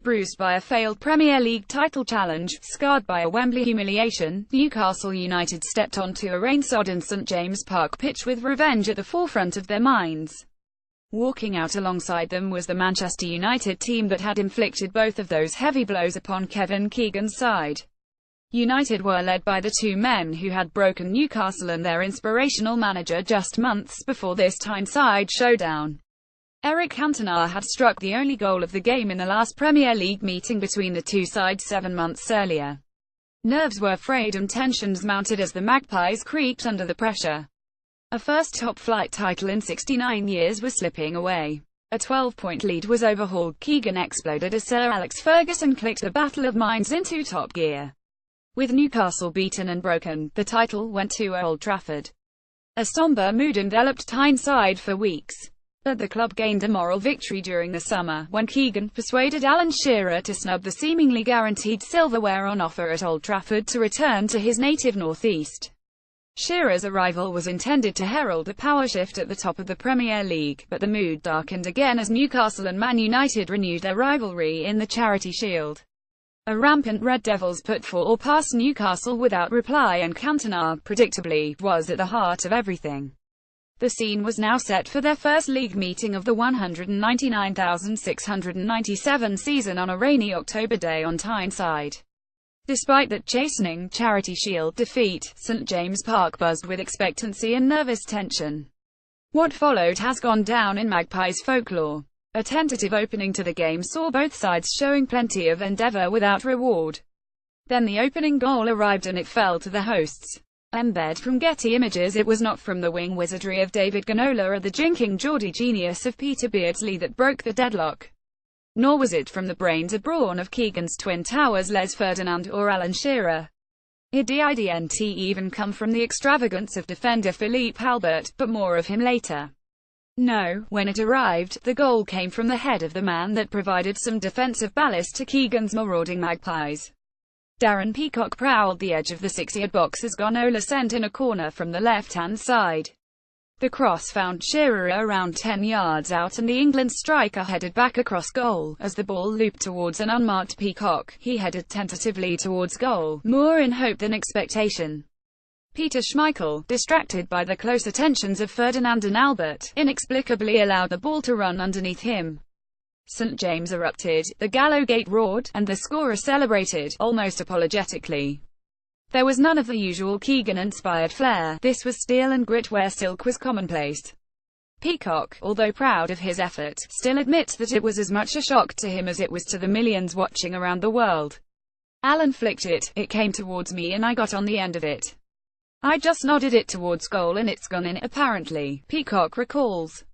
Bruised by a failed Premier League title challenge, scarred by a Wembley humiliation, Newcastle United stepped onto a rain-sodden St James Park pitch with revenge at the forefront of their minds. Walking out alongside them was the Manchester United team that had inflicted both of those heavy blows upon Kevin Keegan's side. United were led by the two men who had broken Newcastle and their inspirational manager just months before this Tyneside showdown. Eric Cantona had struck the only goal of the game in the last Premier League meeting between the two sides 7 months earlier. Nerves were frayed and tensions mounted as the Magpies creaked under the pressure. A first top-flight title in 69 years was slipping away. A 12-point lead was overhauled. Keegan exploded as Sir Alex Ferguson clicked the battle of minds into top gear. With Newcastle beaten and broken, the title went to Old Trafford. A sombre mood enveloped Tyneside for weeks. But the club gained a moral victory during the summer, when Keegan persuaded Alan Shearer to snub the seemingly guaranteed silverware on offer at Old Trafford to return to his native northeast. Shearer's arrival was intended to herald a power shift at the top of the Premier League, but the mood darkened again as Newcastle and Man United renewed their rivalry in the Charity Shield. A rampant Red Devils put 4 past Newcastle without reply, and Cantona, predictably, was at the heart of everything. The scene was now set for their first league meeting of the 199,697 season on a rainy October day on Tyneside. Despite that chastening Charity Shield defeat, St James Park buzzed with expectancy and nervous tension. What followed has gone down in Magpies folklore. A tentative opening to the game saw both sides showing plenty of endeavour without reward. Then the opening goal arrived and it fell to the hosts. Embed from Getty Images. It was not from the wing wizardry of David Ginola or the jinking Geordie genius of Peter Beardsley that broke the deadlock. Nor was it from the brains and brawn of Keegan's twin towers Les Ferdinand or Alan Shearer. It didn't even come from the extravagance of defender Philippe Albert, but more of him later. No, when it arrived, the goal came from the head of the man that provided some defensive ballast to Keegan's marauding Magpies. Darren Peacock prowled the edge of the 6-yard box as Ginola sent in a corner from the left-hand side. The cross found Shearer around 10 yards out and the England striker headed back across goal. As the ball looped towards an unmarked Peacock, he headed tentatively towards goal, more in hope than expectation. Peter Schmeichel, distracted by the close attentions of Ferdinand and Albert, inexplicably allowed the ball to run underneath him. St James erupted, the Gallowgate roared, and the scorer celebrated, almost apologetically. There was none of the usual Keegan-inspired flair. This was steel and grit where silk was commonplace. Peacock, although proud of his effort, still admits that it was as much a shock to him as it was to the millions watching around the world. Alan flicked it, it came towards me and I got on the end of it. I just nodded it towards goal and it's gone in, apparently, Peacock recalls.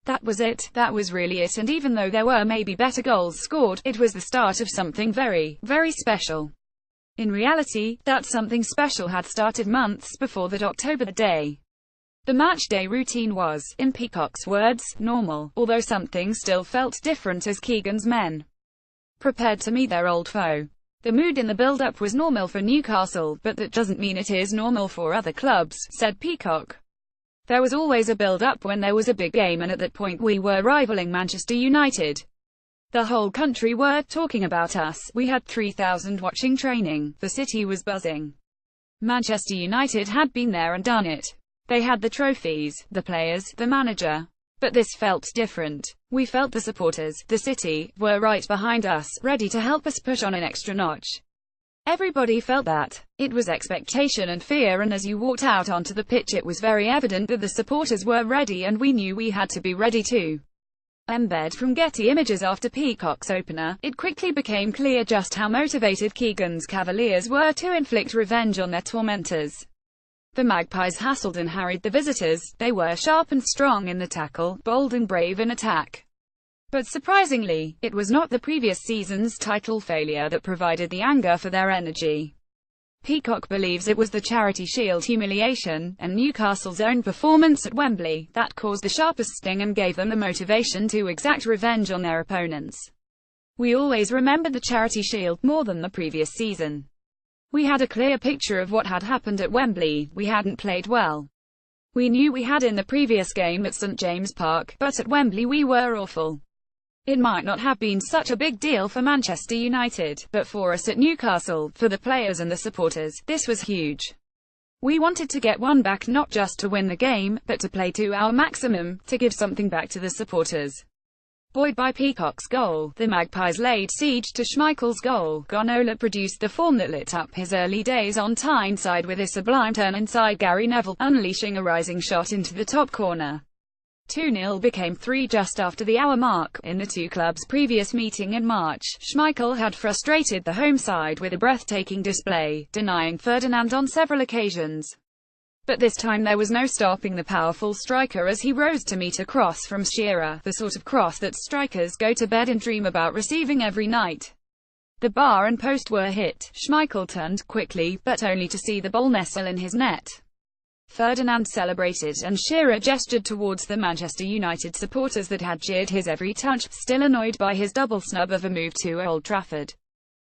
That was it, that was really it, and even though there were maybe better goals scored, it was the start of something very, very special. In reality, that something special had started months before that October day. The match-day routine was, in Peacock's words, normal, although something still felt different as Keegan's men prepared to meet their old foe. The mood in the build-up was normal for Newcastle, but that doesn't mean it is normal for other clubs, said Peacock. There was always a build-up when there was a big game, and at that point we were rivaling Manchester United. The whole country were talking about us. We had 3,000 watching training. The city was buzzing. Manchester United had been there and done it. They had the trophies, the players, the manager. But this felt different. We felt the supporters, the city, were right behind us, ready to help us push on an extra notch. Everybody felt that. It was expectation and fear, and as you walked out onto the pitch it was very evident that the supporters were ready, and we knew we had to be ready too. Embed from Getty Images. After Peacock's opener, it quickly became clear just how motivated Keegan's Cavaliers were to inflict revenge on their tormentors. The Magpies hassled and harried the visitors. They were sharp and strong in the tackle, bold and brave in attack. But surprisingly, it was not the previous season's title failure that provided the anger for their energy. Peacock believes it was the Charity Shield humiliation, and Newcastle's own performance at Wembley, that caused the sharpest sting and gave them the motivation to exact revenge on their opponents. We always remembered the Charity Shield more than the previous season. We had a clear picture of what had happened at Wembley. We hadn't played well. We knew we had in the previous game at St James Park, but at Wembley we were awful. It might not have been such a big deal for Manchester United, but for us at Newcastle, for the players and the supporters, this was huge. We wanted to get one back, not just to win the game, but to play to our maximum, to give something back to the supporters. Buoyed by Peacock's goal, the Magpies laid siege to Schmeichel's goal. Ginola produced the form that lit up his early days on Tyneside with a sublime turn inside Gary Neville, unleashing a rising shot into the top corner. 2-0 became 3 just after the hour mark. In the two clubs' previous meeting in March, Schmeichel had frustrated the home side with a breathtaking display, denying Ferdinand on several occasions. But this time there was no stopping the powerful striker as he rose to meet a cross from Shearer, the sort of cross that strikers go to bed and dream about receiving every night. The bar and post were hit. Schmeichel turned quickly, but only to see the ball nestle in his net. Ferdinand celebrated, and Shearer gestured towards the Manchester United supporters that had jeered his every touch, still annoyed by his double snub of a move to Old Trafford.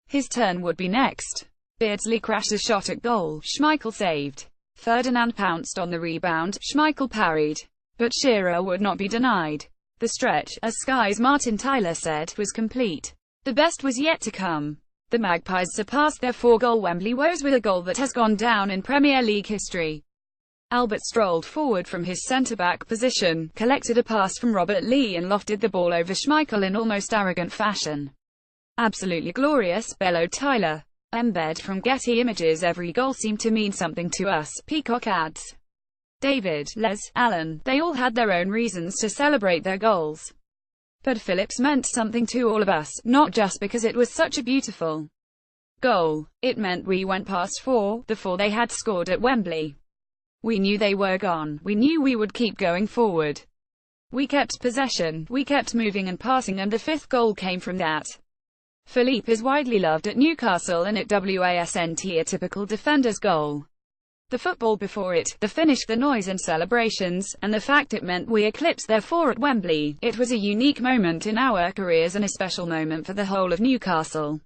His turn would be next. Beardsley crashed a shot at goal. Schmeichel saved. Ferdinand pounced on the rebound. Schmeichel parried. But Shearer would not be denied. The stretch, as Sky's Martin Tyler said, was complete. The best was yet to come. The Magpies surpassed their 4-goal Wembley woes with a goal that has gone down in Premier League history. Albert strolled forward from his centre-back position, collected a pass from Robert Lee and lofted the ball over Schmeichel in almost arrogant fashion. "Absolutely glorious," bellowed Tyler. Embed from Getty Images. "Every goal seemed to mean something to us," Peacock adds. David, Les, Alan, they all had their own reasons to celebrate their goals. But Phillips meant something to all of us, not just because it was such a beautiful goal. It meant we went past the 4 they had scored at Wembley. We knew they were gone. We knew we would keep going forward. We kept possession, we kept moving and passing, and the 5th goal came from that. Philippe is widely loved at Newcastle and it wasn't a typical defender's goal. The football before it, the finish, the noise and celebrations, and the fact it meant we eclipsed their 4 at Wembley. It was a unique moment in our careers and a special moment for the whole of Newcastle.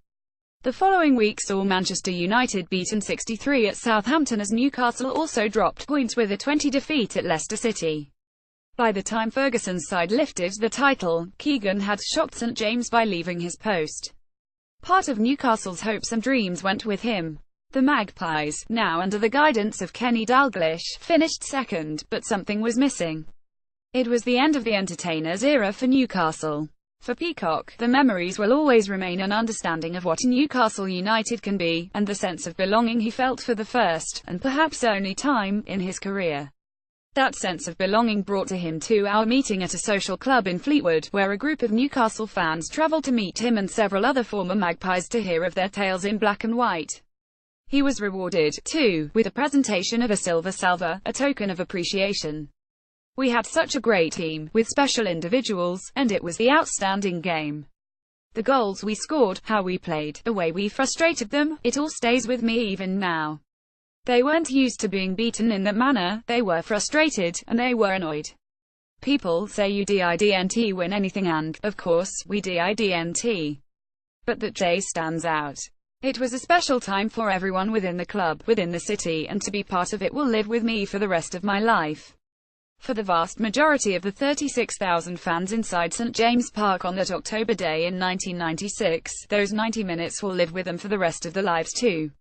The following week saw Manchester United beaten 63 at Southampton as Newcastle also dropped points with a 20 defeat at Leicester City. By the time Ferguson's side lifted the title, Keegan had shocked St James by leaving his post. Part of Newcastle's hopes and dreams went with him. The Magpies, now under the guidance of Kenny Dalglish, finished second, but something was missing. It was the end of the entertainers' era for Newcastle. For Peacock, the memories will always remain an understanding of what Newcastle United can be, and the sense of belonging he felt for the first, and perhaps only time, in his career. That sense of belonging brought to him to our meeting at a social club in Fleetwood, where a group of Newcastle fans travelled to meet him and several other former Magpies to hear of their tales in black and white. He was rewarded, too, with a presentation of a silver salver, a token of appreciation. We had such a great team, with special individuals, and it was the outstanding game. The goals we scored, how we played, the way we frustrated them, it all stays with me even now. They weren't used to being beaten in that manner, they were frustrated, and they were annoyed. People say you didn't win anything and, of course, we didn't. But that day stands out. It was a special time for everyone within the club, within the city, and to be part of it will live with me for the rest of my life. For the vast majority of the 36,000 fans inside St James Park on that October day in 1996, those 90 minutes will live with them for the rest of their lives too.